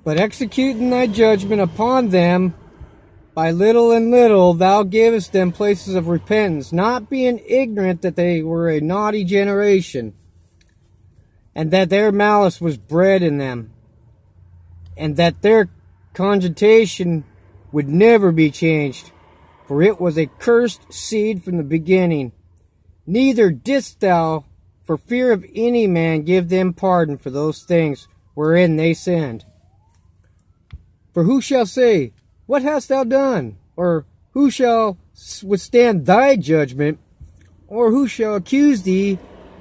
But executing thy judgment upon them, by little and little thou gavest them places of repentance, not being ignorant that they were a naughty generation, and that their malice was bred in them, and that their cogitation would never be changed, for it was a cursed seed from the beginning. Neither didst thou, for fear of any man, give them pardon for those things wherein they sinned. For who shall say, what hast thou done? Or who shall withstand thy judgment? Or who shall accuse thee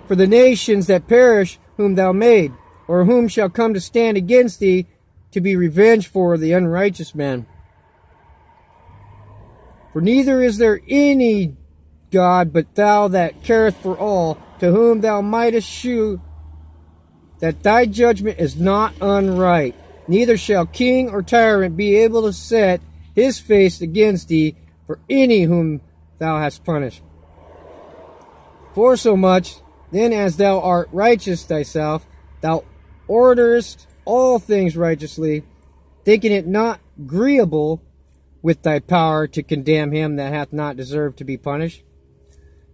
for the nations that perish whom thou made? Or whom shall come to stand against thee to be revenged for the unrighteous man? For neither is there any God but thou that careth for all, to whom thou mightest shew that thy judgment is not unright. Neither shall king or tyrant be able to set his face against thee for any whom thou hast punished. Forsomuch then as thou art righteous thyself, thou orderest all things righteously, thinking it not agreeable with thy power to condemn him that hath not deserved to be punished.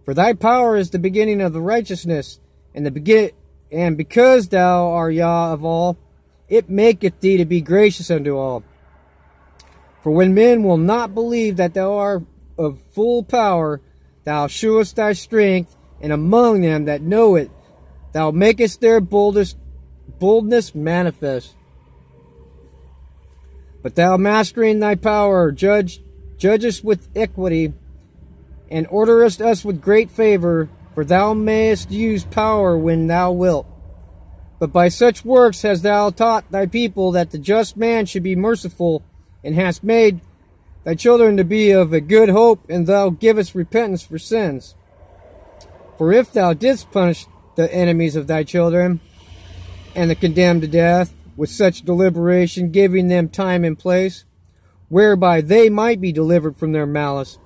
For thy power is the beginning of the righteousness, and because thou art Yah of all, it maketh thee to be gracious unto all. For when men will not believe that thou art of full power, thou shewest thy strength, and among them that know it, thou makest their boldness manifest. But thou, mastering thy power, judgest with equity, and orderest us with great favor, for thou mayest use power when thou wilt. But by such works hast thou taught thy people that the just man should be merciful, and hast made thy children to be of a good hope, and thou givest repentance for sins. For if thou didst punish the enemies of thy children, and the condemned to death, with such deliberation, giving them time and place, whereby they might be delivered from their malice,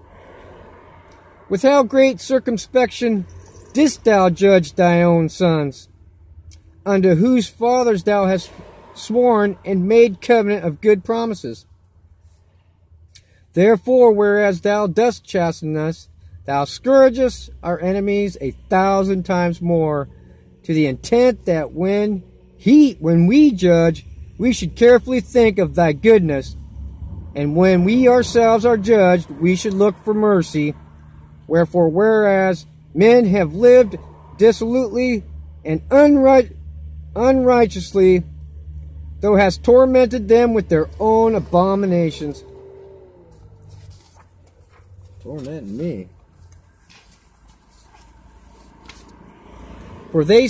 with how great circumspection didst thou judge thy own sons, unto whose fathers thou hast sworn and made covenant of good promises. Therefore, whereas thou dost chasten us, thou scourgest our enemies 1,000 times more, to the intent that when we judge, we should carefully think of thy goodness, and when we ourselves are judged, we should look for mercy. Wherefore, whereas men have lived dissolutely and unrighteously, thou hast tormented them with their own abominations. Torment me. For they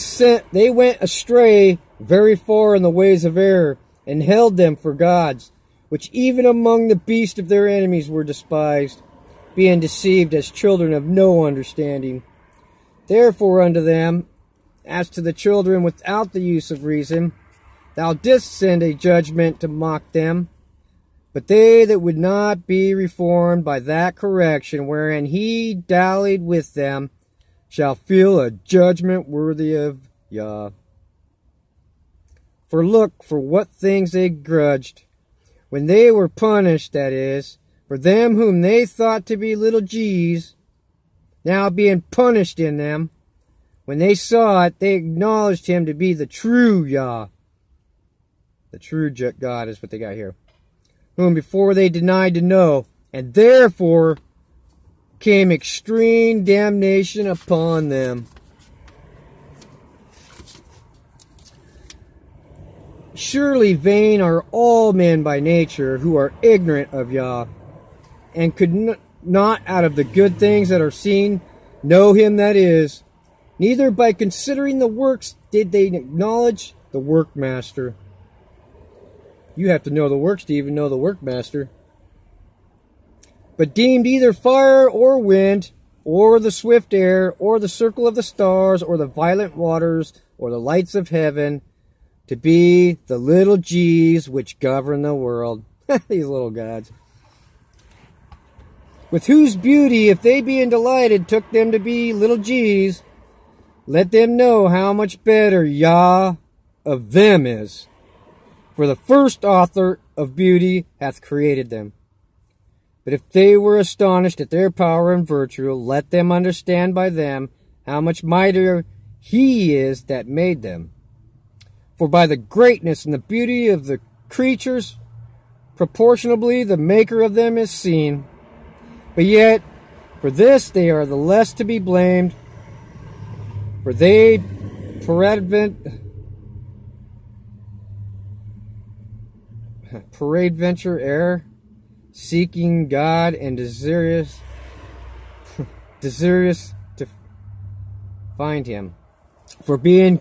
went astray very far in the ways of error, and held them for gods, which even among the beasts of their enemies were despised, being deceived as children of no understanding. Therefore unto them, as to the children without the use of reason, thou didst send a judgment to mock them. But they that would not be reformed by that correction wherein he dallied with them, shall feel a judgment worthy of Yah. For look for what things they grudged, when they were punished, that is, for them whom they thought to be little g's, now being punished in them. When they saw it, they acknowledged him to be the true Yah. The true God is what they got here. Whom before they denied to know, and therefore came extreme damnation upon them. Surely vain are all men by nature who are ignorant of Yah, and could not out of the good things that are seen know him that is. Neither by considering the works did they acknowledge the workmaster. You have to know the works to even know the workmaster. But deemed either fire or wind, or the swift air, or the circle of the stars, or the violent waters, or the lights of heaven, to be the little g's which govern the world. These little gods. With whose beauty, if they being delighted, took them to be little g's, let them know how much better Yah of them is. For the first author of beauty hath created them. But if they were astonished at their power and virtue, let them understand by them how much mightier he is that made them. For by the greatness and the beauty of the creatures, proportionably the maker of them is seen. But yet, for this they are the less to be blamed, for they peradventure err, seeking God and desirous to find him. For being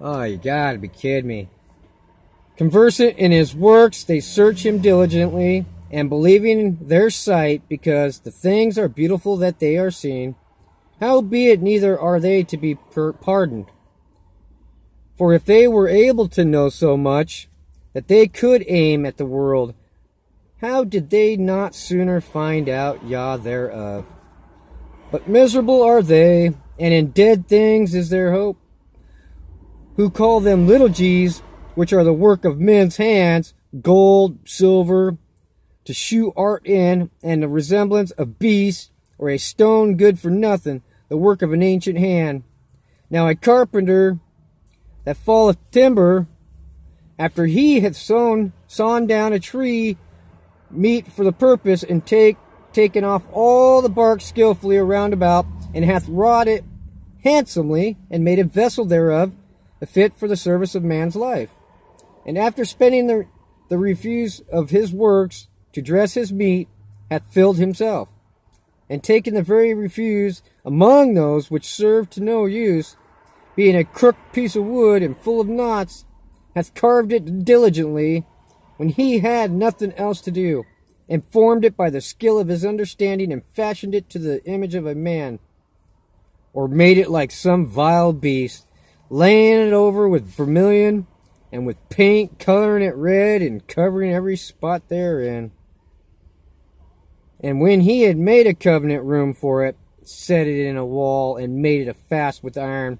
oh, you gotta be kidding me. Conversant in his works, they search him diligently, and believing their sight, because the things are beautiful that they are seen, howbeit neither are they to be pardoned. For if they were able to know so much, that they could aim at the world, how did they not sooner find out thereof? But miserable are they, and in dead things is their hope, who call them little g's, which are the work of men's hands, gold, silver, to shew art in, and the resemblance of beasts, or a stone good for nothing, the work of an ancient hand. Now a carpenter that falleth timber, after he hath sawn down a tree meet for the purpose, and taken off all the bark skillfully around about, and hath wrought it handsomely, and made a vessel thereof, fit for the service of man's life. And after spending the refuse of his works to dress his meat, hath filled himself, and taken the very refuse among those which serve to no use, being a crooked piece of wood and full of knots, hath carved it diligently, when he had nothing else to do, and formed it by the skill of his understanding, and fashioned it to the image of a man, or made it like some vile beast, laying it over with vermilion, and with paint, coloring it red, and covering every spot therein. And when he had made a covenant room for it, set it in a wall, and made it a fast with iron,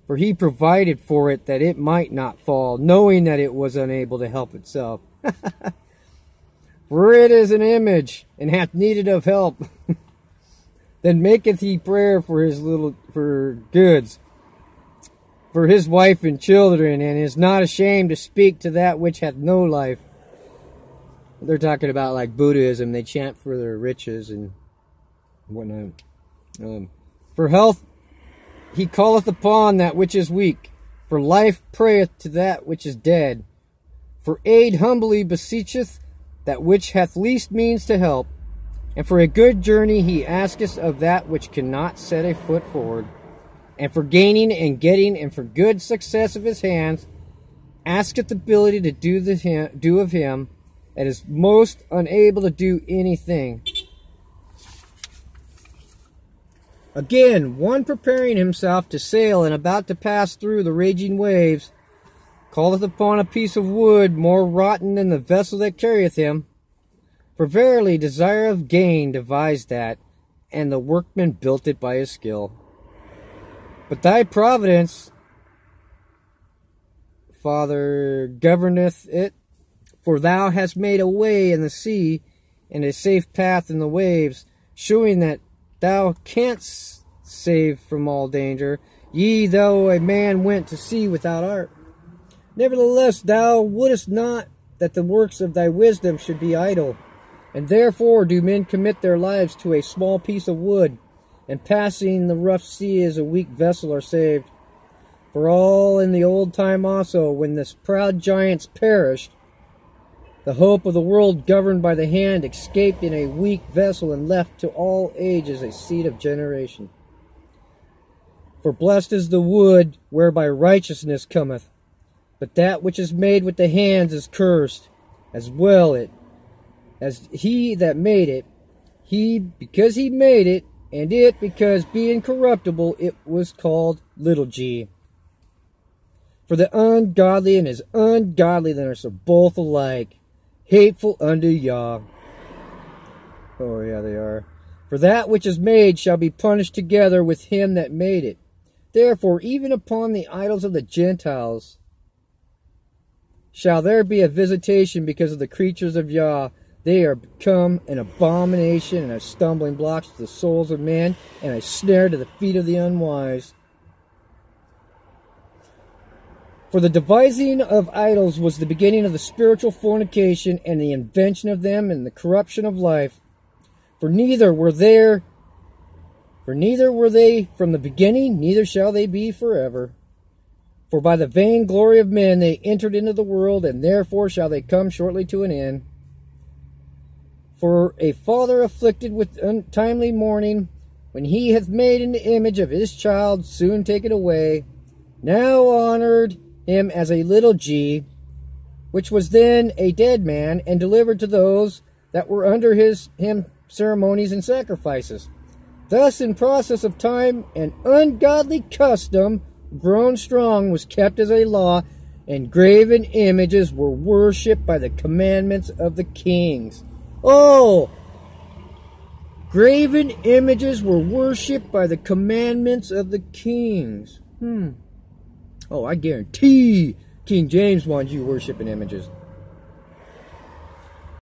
for he provided for it that it might not fall, knowing that it was unable to help itself. For it is an image, and hath needed of help. Then maketh he prayer for goods, for his wife and children, and is not ashamed to speak to that which hath no life. They're talking about like Buddhism. They chant for their riches and whatnot. For health he calleth upon that which is weak. For life prayeth to that which is dead. For aid humbly beseecheth that which hath least means to help. And for a good journey he asketh of that which cannot set a foot forward. And for gaining and getting, and for good success of his hands, asketh ability to do of him that is most unable to do anything. Again, one preparing himself to sail, and about to pass through the raging waves, calleth upon a piece of wood more rotten than the vessel that carrieth him. For verily desire of gain devised that, and the workman built it by his skill. But thy providence, Father, governeth it, for thou hast made a way in the sea, and a safe path in the waves, shewing that thou canst save from all danger, ye though a man went to sea without art. Nevertheless, thou wouldest not that the works of thy wisdom should be idle, and therefore do men commit their lives to a small piece of wood, and passing the rough sea as a weak vessel are saved. For all in the old time also, when this proud giants perished, the hope of the world governed by the hand escaped in a weak vessel, and left to all ages a seed of generation. For blessed is the wood whereby righteousness cometh, but that which is made with the hands is cursed, as well as he that made it, he because he made it, and it because being corruptible it was called little g. For the ungodly and his ungodliness are both alike, hateful unto Yah. Oh, yeah, they are. For that which is made shall be punished together with him that made it. Therefore, even upon the idols of the Gentiles shall there be a visitation because of the creatures of Yah. They are become an abomination and a stumbling block to the souls of men and a snare to the feet of the unwise. For the devising of idols was the beginning of the spiritual fornication and the invention of them and the corruption of life. For neither were they from the beginning, neither shall they be forever. For by the vain glory of men they entered into the world, and therefore shall they come shortly to an end. For a father afflicted with untimely mourning, when he hath made in the image of his child, soon take it away, now honored him as a little g, which was then a dead man, and delivered to those that were under him ceremonies and sacrifices. Thus, in process of time, an ungodly custom, grown strong, was kept as a law, and graven images were worshipped by the commandments of the kings. Oh! Graven images were worshipped by the commandments of the kings. Oh, I guarantee King James wanted you worshiping images.